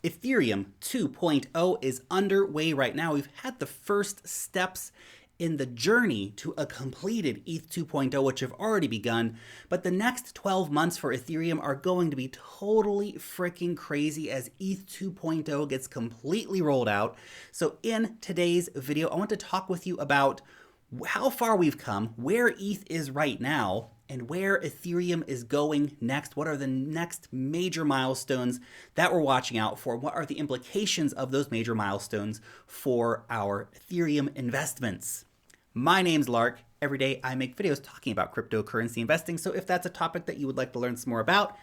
Ethereum 2.0 is underway right now. We've had the first steps in the journey to a completed ETH 2.0, which have already begun, but the next 12 months for Ethereum are going to be totally freaking crazy as ETH 2.0 gets completely rolled out. So in today's video, I want to talk with you about how far we've come, where ETH is right now, and where Ethereum is going next. What are the next major milestones that we're watching out for? What are the implications of those major milestones for our Ethereum investments? My name's Lark. Every day I make videos talking about cryptocurrency investing, so if that's a topic that you would like to learn some more about,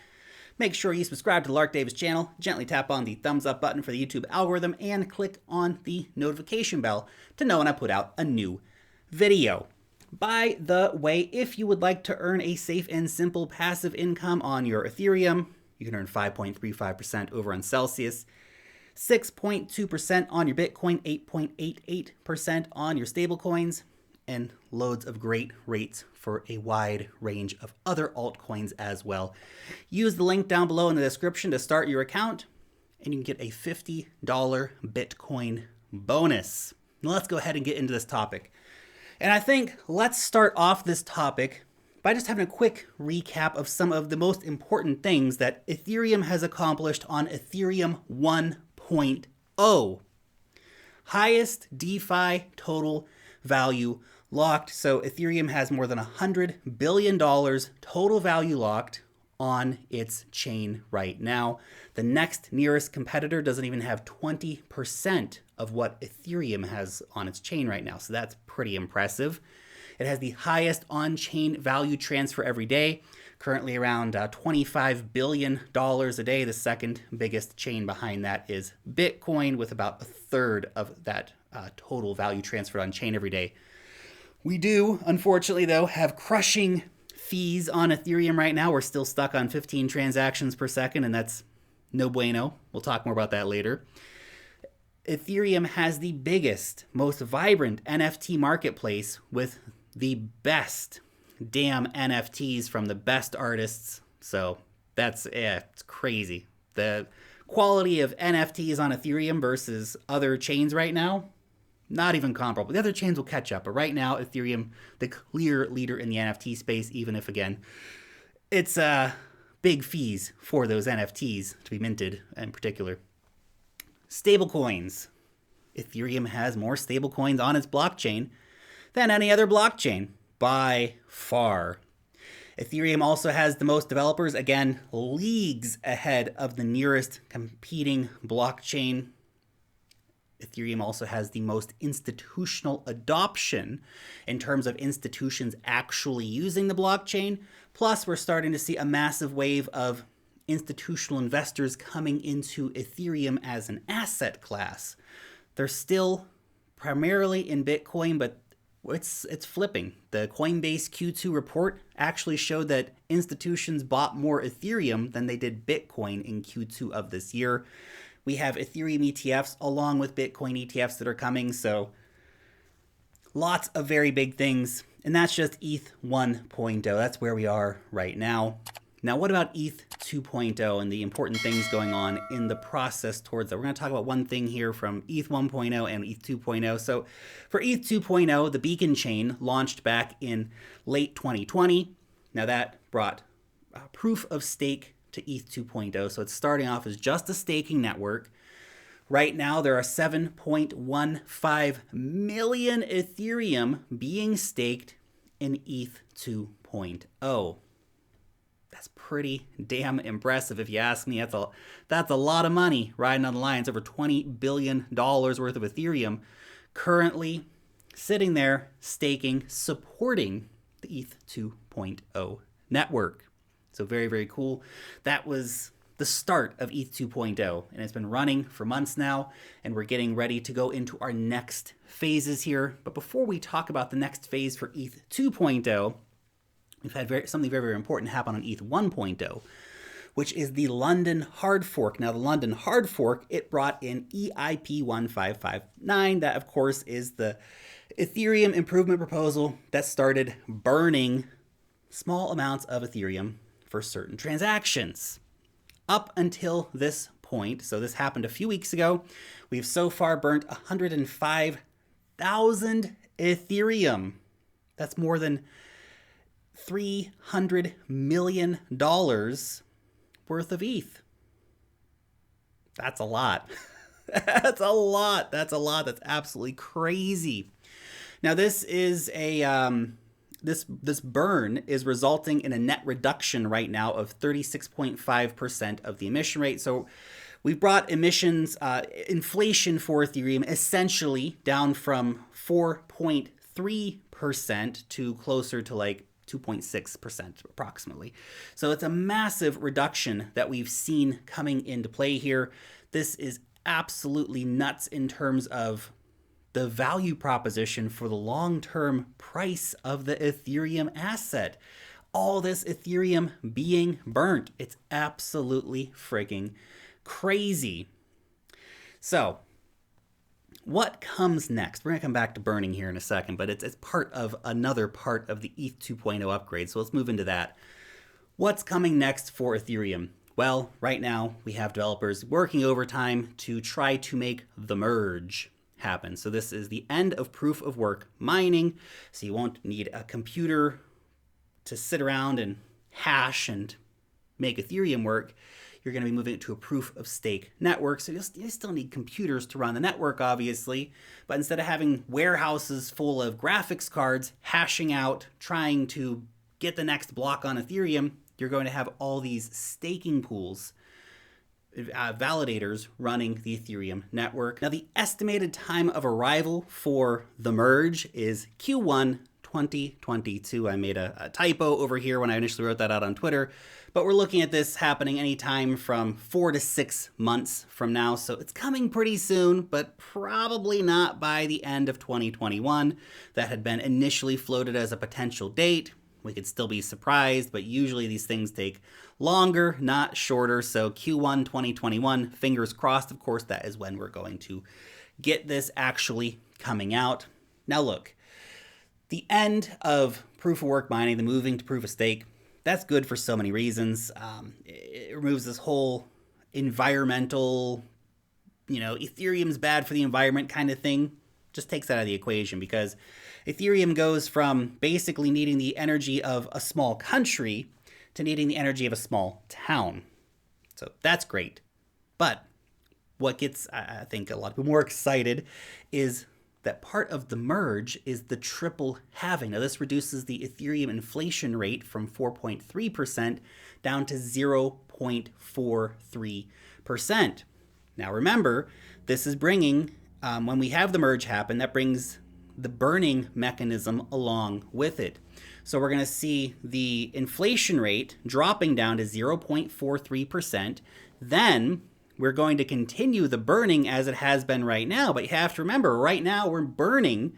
make sure you subscribe to the Lark Davis channel, gently tap on the thumbs up button for the YouTube algorithm, and click on the notification bell to know when I put out a new video. By the way, if you would like to earn a safe and simple passive income on your Ethereum, you can earn 5.35% over on Celsius, 6.2% on your Bitcoin, 8.88% on your stablecoins, and loads of great rates for a wide range of other altcoins as well. Use the link down below in the description to start your account, and you can get a $50 Bitcoin bonus. Now let's go ahead and get into this topic. And I think let's start off this topic by just having a quick recap of some of the most important things that Ethereum has accomplished on Ethereum 1.0. Highest DeFi total value locked. So Ethereum has more than $100 billion total value locked on its chain right now. The next nearest competitor doesn't even have 20% of what Ethereum has on its chain right now. So that's pretty impressive. It has the highest on-chain value transfer every day, currently around $25 billion a day. The second biggest chain behind that is Bitcoin, with about a third of that total value transferred on chain every day. We do, unfortunately, though, have crushing fees on Ethereum right now. We're still stuck on 15 transactions per second, and that's no bueno. We'll talk more about that later. Ethereum has the biggest, most vibrant NFT marketplace with the best damn NFTs from the best artists. So that's, it's crazy. The quality of NFTs on Ethereum versus other chains right now, not even comparable. The other chains will catch up, but right now, Ethereum, the clear leader in the NFT space, even if, again, it's big fees for those NFTs to be minted in particular. Stablecoins. Ethereum has more stablecoins on its blockchain than any other blockchain by far. Ethereum also has the most developers, again, leagues ahead of the nearest competing blockchain. Ethereum also has the most institutional adoption in terms of institutions actually using the blockchain. Plus, we're starting to see a massive wave of institutional investors coming into Ethereum as an asset class. They're still primarily in Bitcoin, but it's flipping. The Coinbase Q2 report actually showed that institutions bought more Ethereum than they did Bitcoin in Q2 of this year. We have Ethereum ETFs along with Bitcoin ETFs that are coming, so lots of very big things. And that's just ETH 1.0. That's where we are right now. Now, what about ETH 2.0 and the important things going on in the process towards that? We're going to talk about one thing here from ETH 1.0 and ETH 2.0. So for ETH 2.0, the Beacon chain launched back in late 2020. Now that brought proof of stake to ETH 2.0. So it's starting off as just a staking network. Right now, there are 7.15 million Ethereum being staked in ETH 2.0. That's pretty damn impressive if you ask me. That's a lot of money riding on the line. It's over $20 billion worth of Ethereum currently sitting there staking, supporting the ETH 2.0 network. So very, very cool. That was the start of ETH 2.0, and it's been running for months now, and we're getting ready to go into our next phases here. But before we talk about the next phase for ETH 2.0, we've had something very, very important happen on ETH 1.0, which is the London hard fork. Now, the London hard fork, it brought in EIP 1559. That, of course, is the Ethereum improvement proposal that started burning small amounts of Ethereum for certain transactions. Up until this point, so this happened a few weeks ago, we've so far burnt 105,000 Ethereum. That's more than $300 million worth of ETH. That's a lot. That's a lot. That's absolutely crazy. Now, this is a this burn is resulting in a net reduction right now of 36.5% of the emission rate. So we've brought emissions, inflation for Ethereum essentially down from 4.3% to closer to like 2.6% approximately. So it's a massive reduction that we've seen coming into play here. This is absolutely nuts in terms of the value proposition for the long-term price of the Ethereum asset. All this Ethereum being burnt. It's absolutely frigging crazy. So, what comes next? We're going to come back to burning here in a second, but it's part of another part of the ETH 2.0 upgrade. So let's move into that. What's coming next for Ethereum? Well, right now we have developers working overtime to try to make the merge happen. So this is the end of proof of work mining. So you won't need a computer to sit around and hash and make Ethereum work. You're going to be moving it to a proof of stake network. So you still need computers to run the network, obviously. But instead of having warehouses full of graphics cards hashing out, trying to get the next block on Ethereum, you're going to have all these staking pools, validators running the Ethereum network. Now, the estimated time of arrival for the merge is Q1 2022. I made a typo over here when I initially wrote that out on Twitter, but we're looking at this happening anytime from 4 to 6 months from now. So it's coming pretty soon, but probably not by the end of 2021. That had been initially floated as a potential date. We could still be surprised, but usually these things take longer, not shorter. So Q1 2021, fingers crossed, of course, that is when we're going to get this actually coming out. Now look, the end of proof of work mining, the moving to proof of stake, that's good for so many reasons. It removes this whole environmental, Ethereum's bad for the environment kind of thing. Just takes that out of the equation, because Ethereum goes from basically needing the energy of a small country to needing the energy of a small town. So that's great. But what gets, I think, a lot of people more excited is that part of the merge is the triple halving. Now, this reduces the Ethereum inflation rate from 4.3% down to 0.43%. Now, remember, this is bringing, when we have the merge happen, that brings the burning mechanism along with it. So we're going to see the inflation rate dropping down to 0.43%. Then we're going to continue the burning as it has been right now. But you have to remember, right now we're burning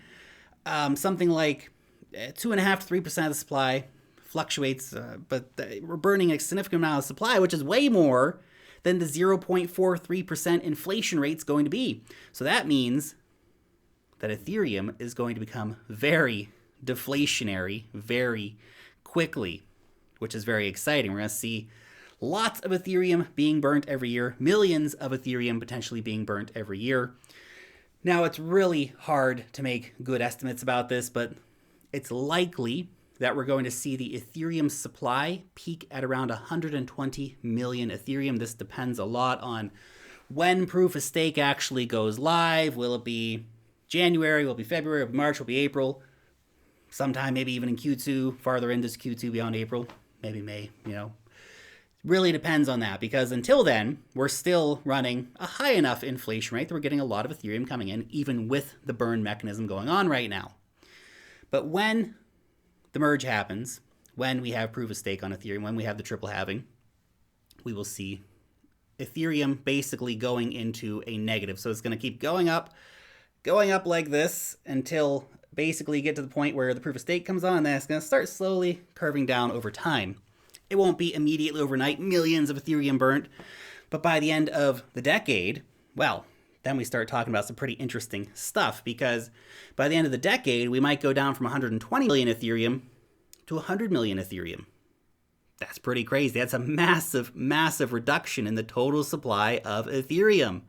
something like 2.5 to 3% of the supply. Fluctuates, but we're burning a significant amount of supply, which is way more than the 0.43% inflation rate is going to be. So that means that Ethereum is going to become very deflationary very quickly, which is very exciting. We're going to see lots of Ethereum being burnt every year, millions of Ethereum potentially being burnt every year. Now, it's really hard to make good estimates about this, but it's likely that we're going to see the Ethereum supply peak at around 120 million Ethereum. This depends a lot on when proof of stake actually goes live. Will it be January? Will it be February? Will it be March? Will it be April? Sometime maybe even in Q2, farther into Q2 beyond April, maybe May, Really depends on that, because until then, we're still running a high enough inflation rate that we're getting a lot of Ethereum coming in, even with the burn mechanism going on right now. But when the merge happens, when we have proof of stake on Ethereum, when we have the triple halving, we will see Ethereum basically going into a negative. So it's going to keep going up like this until basically you get to the point where the proof of stake comes on, and then it's going to start slowly curving down over time. It won't be immediately overnight, millions of Ethereum burnt, but by the end of the decade, well, then we start talking about some pretty interesting stuff, because by the end of the decade, we might go down from 120 million Ethereum to 100 million Ethereum. That's pretty crazy. That's a massive, massive reduction in the total supply of Ethereum.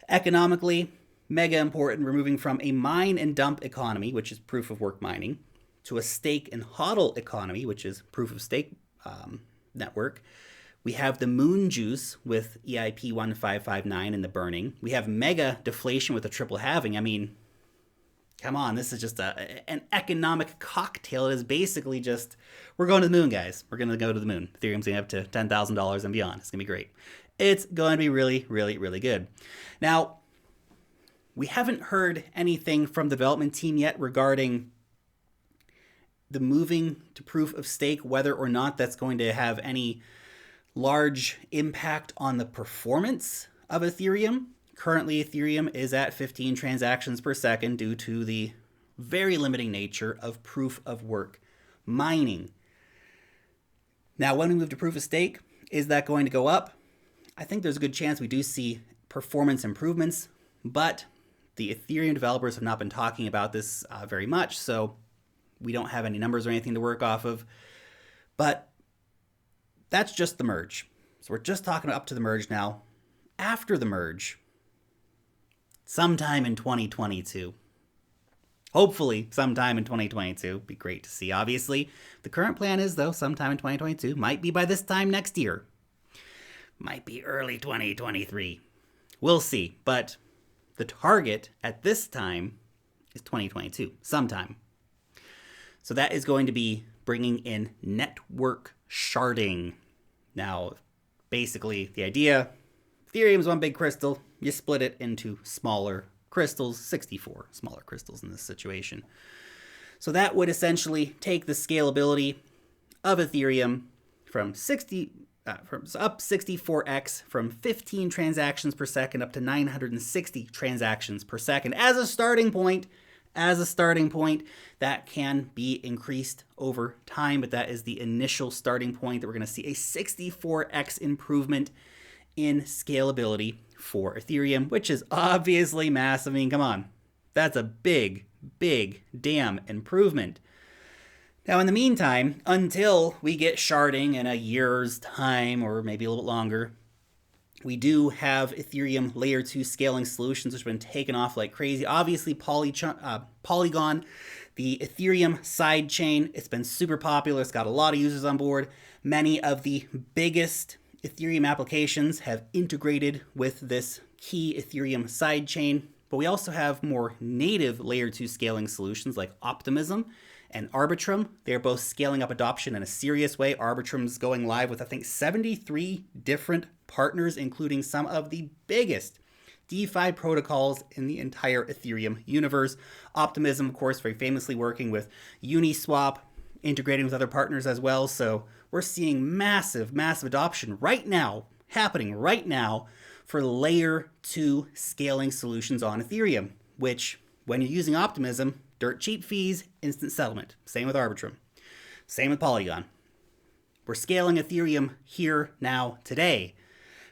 Economically, mega important. We're moving from a mine and dump economy, which is proof of work mining, to a stake and hodl economy, which is proof of stake network. We have the moon juice with EIP 1559 and the burning. We have mega deflation with the triple halving. I mean, come on, this is just an economic cocktail. It is basically just, we're going to the moon, guys. We're going to go to the moon. Ethereum's going up to $10,000 and beyond. It's going to be great. It's going to be really, really, really good. Now, we haven't heard anything from the development team yet regarding the moving to proof of stake, whether or not that's going to have any large impact on the performance of Ethereum. Currently, Ethereum is at 15 transactions per second due to the very limiting nature of proof of work mining. Now, when we move to proof of stake, is that going to go up? I think there's a good chance we do see performance improvements, but the Ethereum developers have not been talking about this very much, so we don't have any numbers or anything to work off of. But that's just the merge. So we're just talking up to the merge now. After the merge, sometime in 2022. Hopefully, sometime in 2022. Be great to see, obviously. The current plan is, though, sometime in 2022. Might be by this time next year. Might be early 2023. We'll see. But the target at this time is 2022, sometime. So that is going to be bringing in network sharding. Now, basically, the idea, Ethereum is one big crystal. You split it into smaller crystals, 64 smaller crystals in this situation. So that would essentially take the scalability of Ethereum from 64x, from 15 transactions per second up to 960 transactions per second as a starting point. That can be increased over time, but that is the initial starting point that we're going to see a 64x improvement in scalability for Ethereum, which is obviously massive. I mean, come on. That's a big, big damn improvement. Now, in the meantime, until we get sharding in a year's time, or maybe a little bit longer, we do have Ethereum Layer 2 scaling solutions, which have been taken off like crazy. Obviously, Polygon, the Ethereum sidechain, it's been super popular. It's got a lot of users on board. Many of the biggest Ethereum applications have integrated with this key Ethereum sidechain. But we also have more native Layer 2 scaling solutions like Optimism and Arbitrum. They're both scaling up adoption in a serious way. Arbitrum's going live with, I think, 73 different partners, including some of the biggest DeFi protocols in the entire Ethereum universe. Optimism, of course, very famously working with Uniswap, integrating with other partners as well. So we're seeing massive, massive adoption right now, happening right now, for Layer 2 scaling solutions on Ethereum, which, when you're using Optimism, dirt cheap fees, instant settlement. Same with Arbitrum. Same with Polygon. We're scaling Ethereum here, now, today.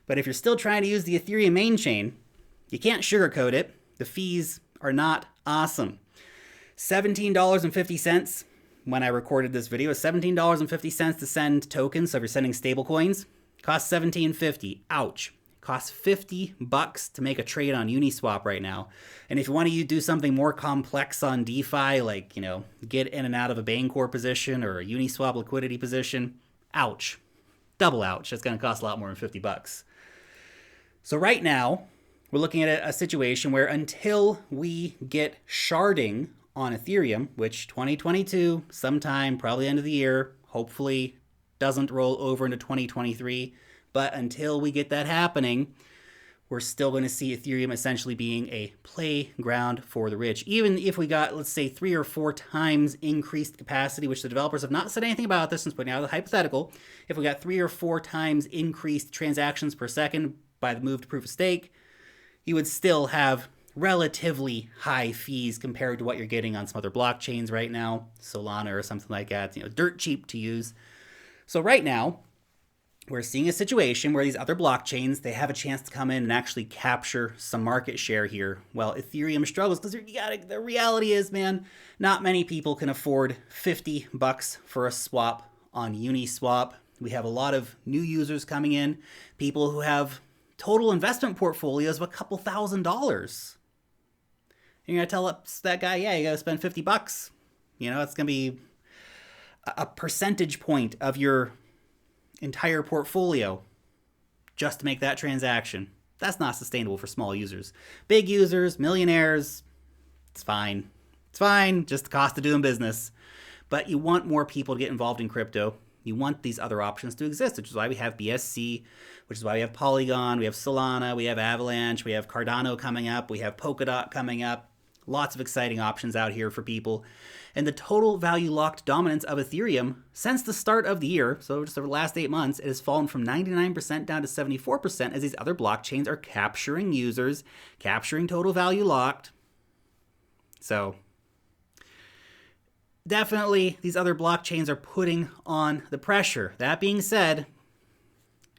But if you're still trying to use the Ethereum main chain, you can't sugarcoat it. The fees are not awesome. $17.50 when I recorded this video. $17.50 to send tokens. So if you're sending stable coins, costs $17.50. Ouch. Costs $50 to make a trade on Uniswap right now. And if you want to do something more complex on DeFi, like, get in and out of a Bancor position or a Uniswap liquidity position, ouch. Double ouch. That's going to cost a lot more than $50. So right now, we're looking at a situation where until we get sharding on Ethereum, which 2022, sometime, probably end of the year, hopefully doesn't roll over into 2023, but until we get that happening, we're still going to see Ethereum essentially being a playground for the rich. Even if we got, let's say, 3 or 4 times increased capacity, which the developers have not said anything about this since putting out the hypothetical, if we got 3 or 4 times increased transactions per second by the move to proof of stake, you would still have relatively high fees compared to what you're getting on some other blockchains right now, Solana or something like that, dirt cheap to use. So right now, we're seeing a situation where these other blockchains, they have a chance to come in and actually capture some market share here, while Ethereum struggles, because the reality is, man, not many people can afford $50 for a swap on Uniswap. We have a lot of new users coming in, people who have total investment portfolios of a couple $1,000s. You're going to tell that guy, yeah, you got to spend $50. You know, it's going to be a percentage point of your entire portfolio just to make that transaction. That's not sustainable for small users. Big users, millionaires, it's fine. It's fine, just the cost of doing business. But you want more people to get involved in crypto. You want these other options to exist, which is why we have BSC, which is why we have Polygon, we have Solana, we have Avalanche, we have Cardano coming up, we have Polkadot coming up. Lots of exciting options out here for people. And the total value locked dominance of Ethereum since the start of the year, so just over the last 8 months, it has fallen from 99% down to 74% as these other blockchains are capturing users, capturing total value locked. So definitely these other blockchains are putting on the pressure. That being said,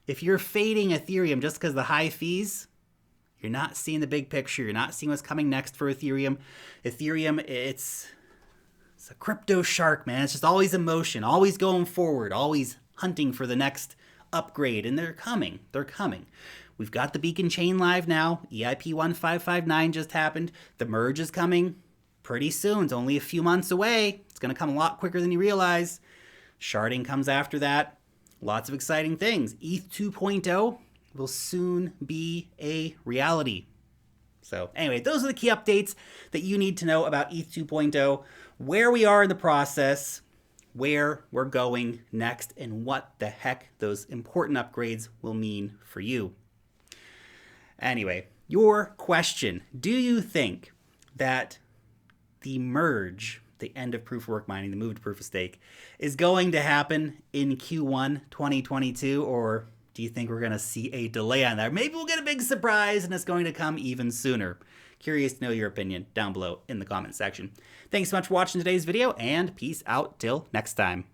if you're fading Ethereum just because of the high fees, you're not seeing the big picture. You're not seeing what's coming next for Ethereum. Ethereum, it's a crypto shark, man. It's just always in motion, always going forward, always hunting for the next upgrade. And they're coming. They're coming. We've got the Beacon chain live now. EIP 1559 just happened. The merge is coming pretty soon. It's only a few months away. It's going to come a lot quicker than you realize. Sharding comes after that. Lots of exciting things. ETH 2.0 will soon be a reality. So anyway, those are the key updates that you need to know about ETH 2.0, where we are in the process, where we're going next, and what the heck those important upgrades will mean for you. Anyway, your question. Do you think that the merge, the end of proof of work mining, the move to proof of stake, is going to happen in Q1 2022, or do you think we're going to see a delay on that? Maybe we'll get a big surprise and it's going to come even sooner. Curious to know your opinion down below in the comment section. Thanks so much for watching today's video, and peace out till next time.